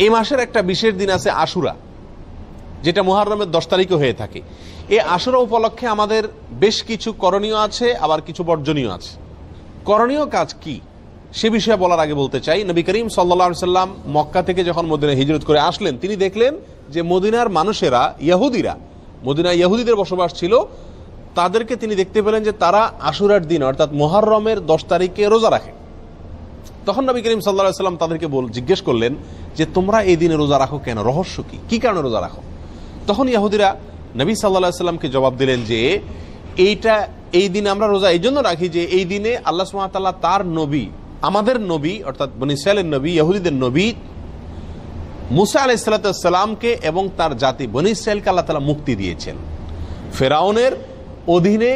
এই মাসের একটা বিশেষ দিন আছে আশুরা, যেটা মুহররমের 10 তারিখে হয়ে থাকে। এই আশুরা উপলক্ষে আমাদের বেশ কিছু করণীয় আছে, আবার কিছু বর্জনীয় আছে। করণীয় কাজ কি সে বিষয়ে বলার আগে বলতে চাই, নবী করিম সাল্লাল্লাহু আলাইহি সাল্লাম মক্কা থেকে যখন মদিনায় হিজরত করে আসলেন, তিনি দেখলেন যে মদিনার মানুষেরা, ইহুদিরা, মদিনায় ইহুদিদের বসবাস ছিল, তাদেরকে তিনি দেখতে পেলেন যে তারা আশুরার দিন অর্থাৎ মুহররমের 10 তারিখে রোজা রাখে। তখন নবী করিম সাল্লাল্লাহু আলাইহি সাল্লাম তাদেরকে জিজ্ঞেস করলেন যে তোমরা এই দিনে রোজা রাখো কেন, রহস্য কি, কি কারণে রোজা রাখো? তখন ইহুদিরা নবী সাল্লাল্লাহু আলাইহি সাল্লামকে জবাব দিলেন যে এই দিনে আমরা রোজা এই জন্য রাখি যে এই দিনে আল্লাহ সুবহানাহু ওয়া তাআলা তার নবী, আমাদের নবী অর্থাৎ বনী ইসরাঈলের নবী, ইহুদিদের নবী মুসা আলাইহিস সালামকে এবং তার জাতি বনী ইসরাঈলকে আল্লাহ তাআলা মুক্তি দিয়েছেন। ফেরাউনের অধীনে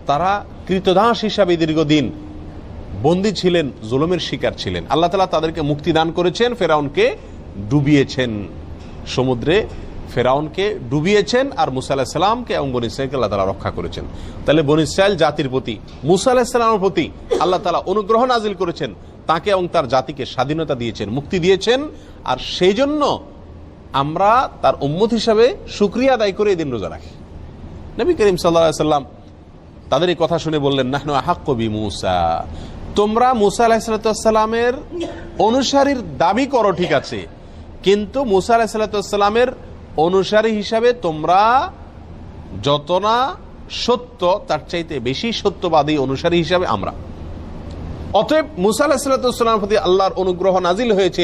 তারা কৃতদাস হিসাবে দীর্ঘদিন বন্দী ছিলেন, জুলুমের শিকার ছিলেন। আল্লাহ তাআলা তাদেরকে মুক্তি দান করেছেন, ফেরাউনকে ডুবিয়েছেন, সমুদ্রে ফেরাউনকে ডুবিয়েছেন, আর মুসা আলাইহিস সালামকে এবং বনী ইসরাঈলকে আল্লাহ তাআলা রক্ষা করেছেন। তাহলে বনী ইসরাঈল জাতির প্রতি, মুসা আলাইহিস সালামের প্রতি আল্লাহ তাআলা অনুগ্রহ নাজিল করেছেন, তাকে এবং তার জাতিকে স্বাধীনতা দিয়েছেন, মুক্তি দিয়েছেন। আর সেই জন্য আমরা তার উম্মত হিসাবে শুকরিয়া আদায় করে এই দিন রোজা রাখি। নবী করিম সাল্লাল্লাহু আলাইহি সাল্লাম তাদের এই কথা শুনে বললেন, নাহনু আহাক্কু বিমূসা, তোমরা মুসা আলাইহিস সালামের অনুসারীর দাবি করো ঠিক আছে, কিন্তু মুসা আলাইহিস সালামের অনুসারী হিসাবে তোমরা যত না সত্য, তার চাইতে বেশি সত্যবাদী অনুসারী হিসাবে আমরা। অতএব মুসা আলাইহিস সালামের প্রতি আল্লাহর অনুগ্রহ নাজিল হয়েছে।